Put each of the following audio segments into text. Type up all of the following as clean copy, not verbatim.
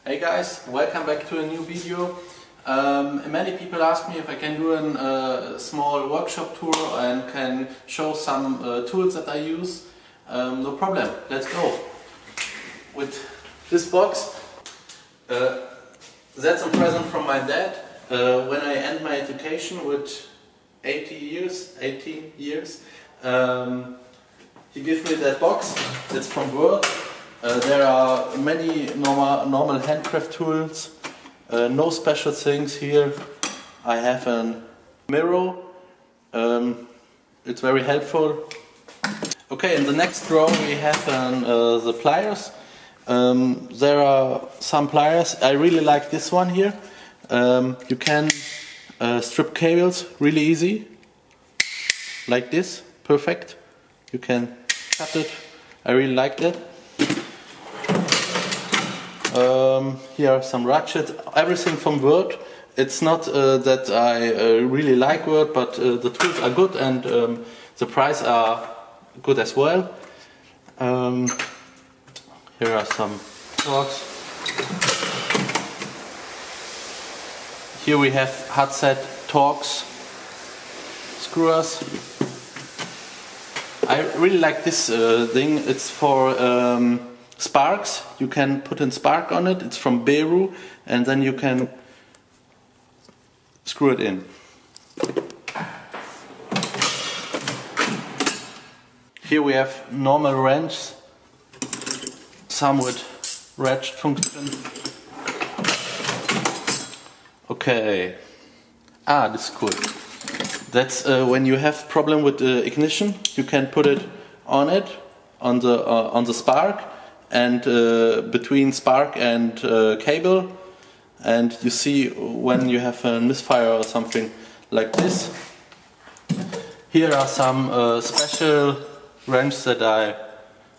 Hey guys, welcome back to a new video. Many people ask me if I can do a small workshop tour and can show some tools that I use. No problem, let's go. With this box, that's a present from my dad when I end my education with 18 years. He gave me that box. It's from Würth. There are many normal handcraft tools, no special things here. I have a mirror, it's very helpful. Okay, in the next drawer we have the pliers. There are some pliers. I really like this one here. You can strip cables really easy, like this, perfect. You can cut it. I really like that. Here are some ratchets, everything from Würth. It's not that I really like Würth, but the tools are good and the price are good as well. Here are some torques. Here we have hard set torques, screwers. I really like this thing. It's for sparks. You can put a spark on it. It's from Subaru, and then you can screw it in. Here we have normal wrenches, some with ratchet function. Okay. This is cool. That's when you have problem with the ignition, you can put it on the spark, and between spark and cable, and you see when you have a misfire or something like this. Here are some special wrenches that I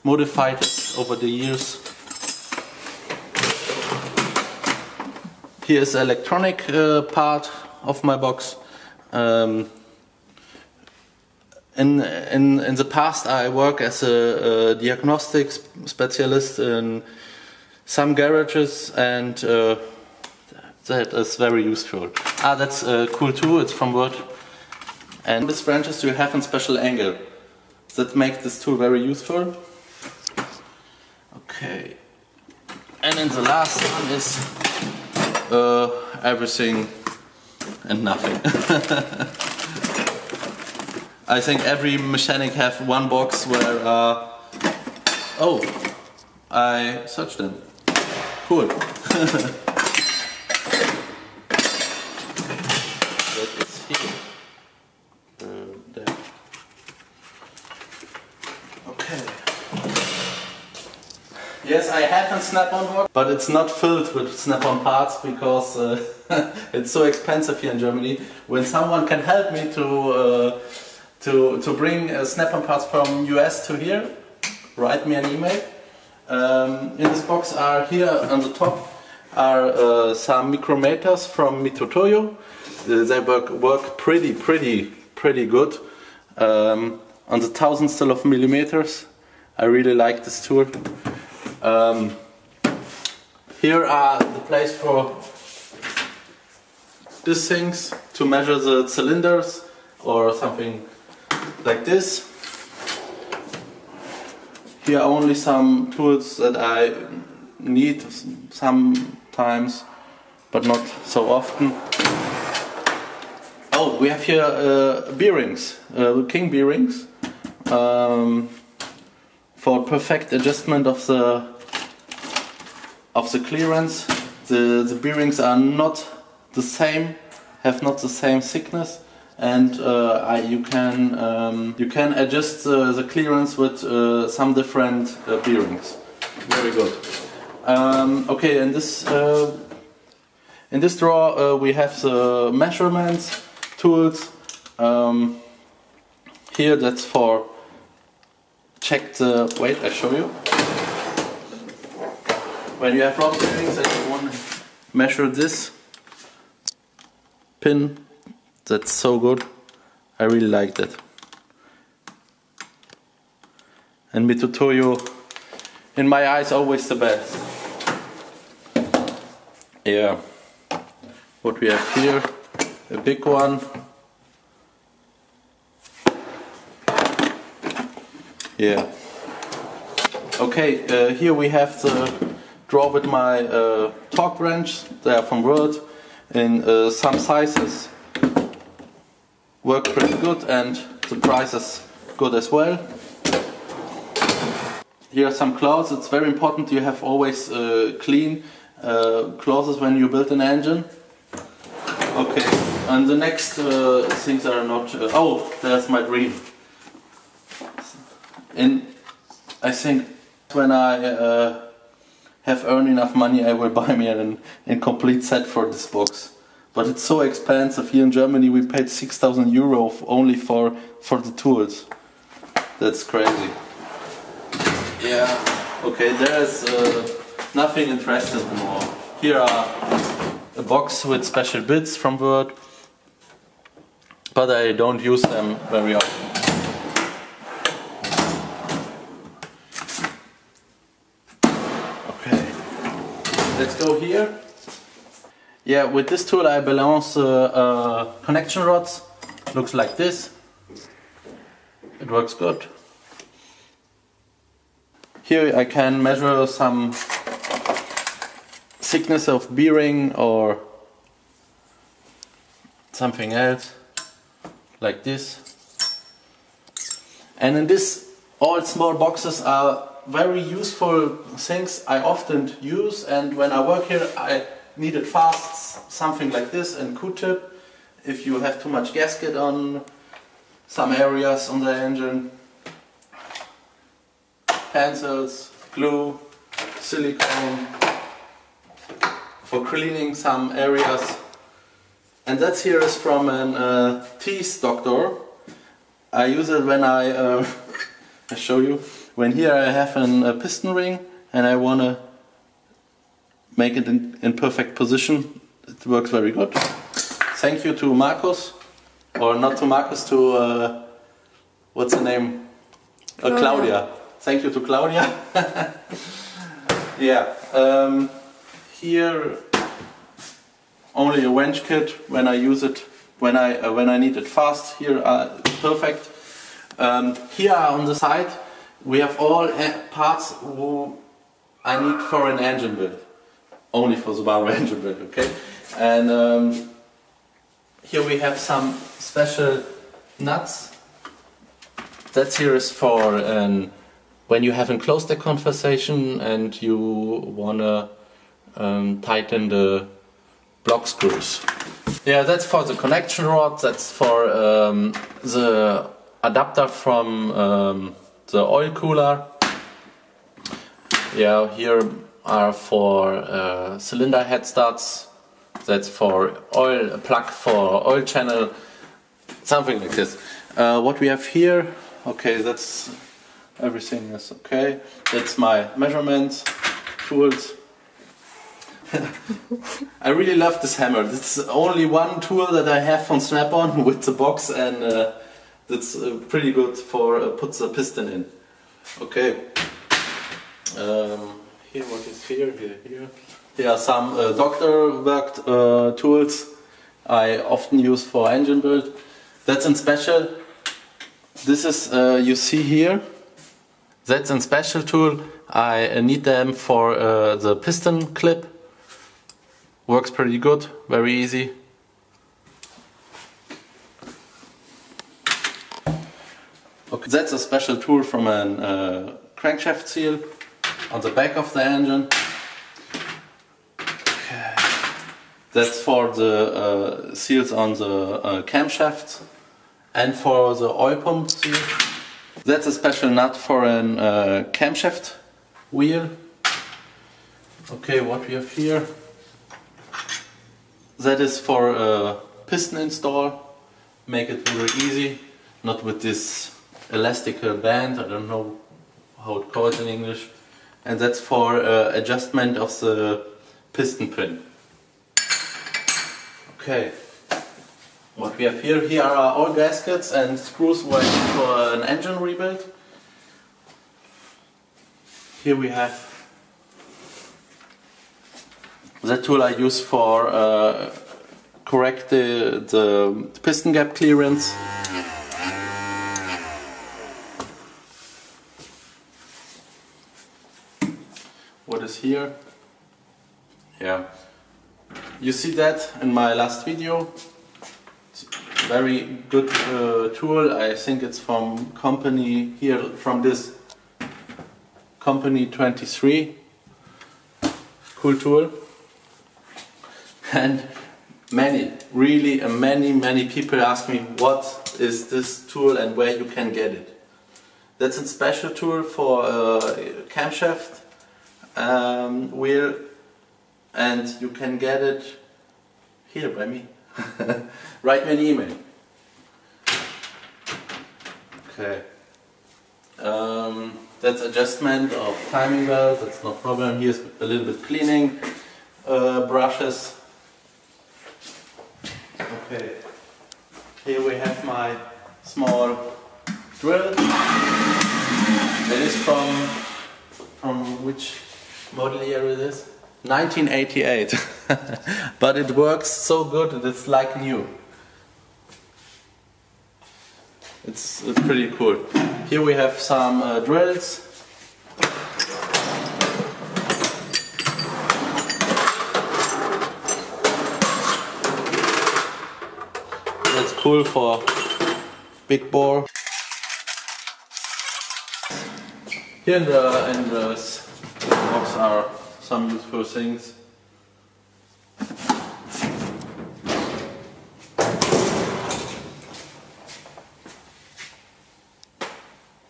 modified over the years. Here is the electronic part of my box. In the past I worked as a diagnostic specialist in some garages, and that is very useful. That's cool too, it's from Würth. And these wrenches you have a special angle that makes this tool very useful. Okay. And then the last one is everything and nothing. I think every mechanic have one box where oh, I searched them. Cool. That is here. There. Okay. Yes, I have a snap-on box, but it's not filled with snap-on parts because it's so expensive here in Germany. When someone can help me to bring snap-on parts from US to here, write me an email. In this box are here on the top are some micrometers from Mitutoyo. They work pretty good on the thousandths of millimeters. I really like this tool. Here are the place for these things to measure the cylinders or something like this. Here are only some tools that I need sometimes, but not so often. Oh, we have here bearings, king bearings, for perfect adjustment of the clearance. The bearings are not the same, have not the same thickness. And you can adjust the clearance with some different bearings. Very good. Okay, in this drawer we have the measurements tools. Here that's for check the weight. I show you. When you have rod bearings and you want to measure this pin. That's so good. I really like that. And Mitutoyo, in my eyes, always the best. Yeah, what we have here, a big one. Yeah. Okay, here we have the drawer with my torque wrench. They are from Würth in some sizes. Work pretty good and the price is good as well. Here are some clothes. It's very important you have always clean clothes when you build an engine. Okay, and the next things are not... oh, there's my dream. I think when I have earned enough money, I will buy me a complete set for this box. But it's so expensive. Here in Germany we paid 6,000 euro only for the tools. That's crazy. Yeah, okay, there's nothing interesting anymore. Here are a box with special bits from Würth, but I don't use them very often. Okay, let's go here. Yeah, with this tool I balance connection rods. Looks like this. It works good. Here I can measure some thickness of bearing or something else, like this. And in this, all small boxes are very useful things I often use, and when I work here I need it fast, something like this, and Q-tip if you have too much gasket on some areas on the engine. Pencils, glue, silicone for cleaning some areas. And that here is from an teeth doctor. I use it when I show you. When here I have a piston ring and I want to make it in perfect position. It works very good. Thank you to Marcus, or not to Marcus, to what's the name? Claudia. Thank you to Claudia. Yeah, here only a wrench kit when I use it, when I need it fast. Here perfect. Here on the side we have all parts who I need for an engine build, only for Subaru engine build. Okay, and here we have some special nuts. That here is for when you haven't closed the conversation and you wanna tighten the block screws. Yeah, that's for the connection rod. That's for the adapter from the oil cooler. Yeah, here are for cylinder head studs. That's for oil, a plug for oil channel, something like this. What we have here, okay, that's everything is okay. That's my measurements, tools. I really love this hammer. This is only one tool that I have from Snap-on with the box, and that's pretty good for put the piston in. Okay. Here, what is here? Here. Here are some doctor worked tools I often use for engine build. That's in special. This is you see here. That's a special tool. I need them for the piston clip. Works pretty good, very easy. Okay, that's a special tool from a crankshaft seal on the back of the engine. Okay. That's for the seals on the camshafts and for the oil pump seal. That's a special nut for a camshaft wheel. Okay, what we have here. That is for a piston install. Make it very easy, not with this elastical band. I don't know how it calls in English. And that's for adjustment of the piston pin. Okay. What we have here, here are all gaskets and screws waiting for an engine rebuild. Here we have That tool I use for correct the piston gap clearance. What is here? Yeah, you see that in my last video. It's a very good tool. I think it's from company here, from this company 23. Cool tool. And many people ask me what is this tool and where you can get it. That's a special tool for camshaft wheel, and you can get it here by me. Write me an email. Okay. That's adjustment of timing belt, that's no problem. Here's a little bit cleaning brushes. Okay. Here we have my small drill. It is from which model year it is? 1988. But it works so good that it's like new. It's pretty cool. Here we have some drills. That's cool for big bore. Here in the box are some useful things.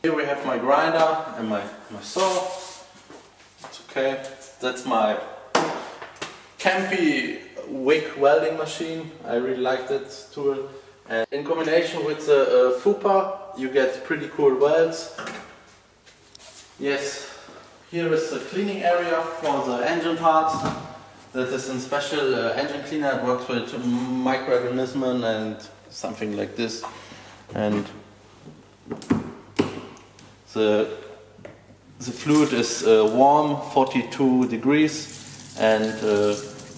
Here we have my grinder and my saw. It's okay. That's my campy wick welding machine. I really like that tool. And in combination with the FUPA, you get pretty cool welds. Yes, here is the cleaning area for the engine parts. That is a special engine cleaner. It works with microorganisms and something like this. And the fluid is warm, 42 degrees, and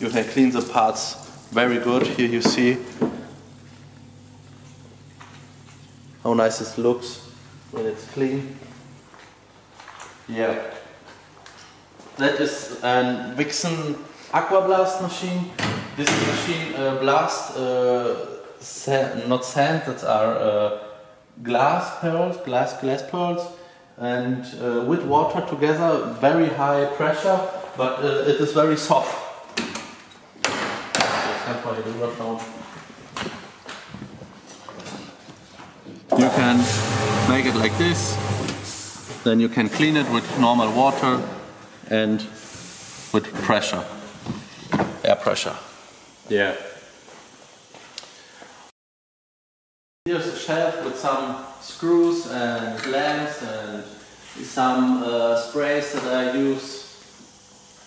you can clean the parts very good. Here you see how nice it looks when it's clean. Yeah, that is a Vixen Aqua Blast machine. This machine blasts not sand, that are glass pearls, and with water together, very high pressure, but it is very soft. You can make it like this, then you can clean it with normal water and with pressure, air pressure. Yeah. Here's a shelf with some screws and clamps and some sprays that I use.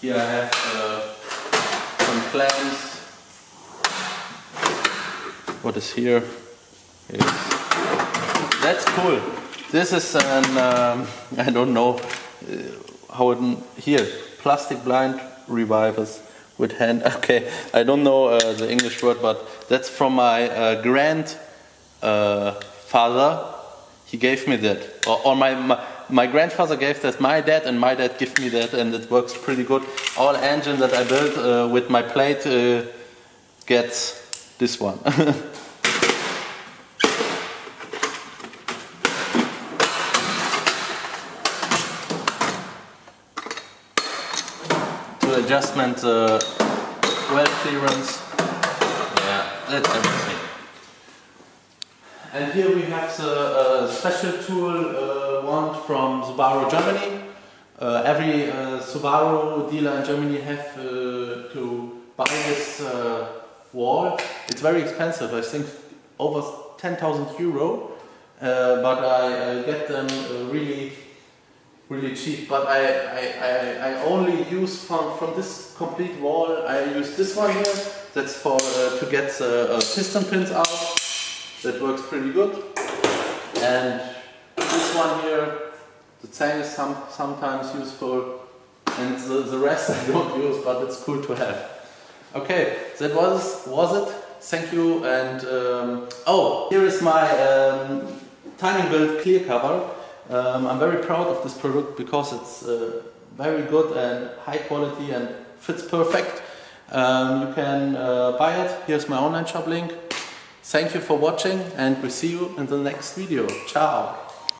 Here I have some clamps. What is here? That's cool. This is an, I don't know how it, here, plastic blind revivers with hand. Okay, I don't know the English word, but that's from my grandfather. He gave me that, or my grandfather gave that my dad, and my dad gave me that, and it works pretty good. All engine that I built with my plate gets this one. To adjustment weld clearance. Yeah, that's everything. And here we have the special tool one from Subaru Germany. Every Subaru dealer in Germany have to buy this wall. It's very expensive, I think over 10,000 euro, but I get them really cheap. But I only use from this complete wall, I use this one here. That's for to get the piston pins out. That works pretty good. And this one here, the same is sometimes useful. and the rest I don't use, but it's cool to have. Okay, that was it. Thank you, and oh, here is my timing belt clear cover. I'm very proud of this product because it's very good and high quality and fits perfect. You can buy it. Here's my online shop link. Thank you for watching, and we'll see you in the next video. Ciao!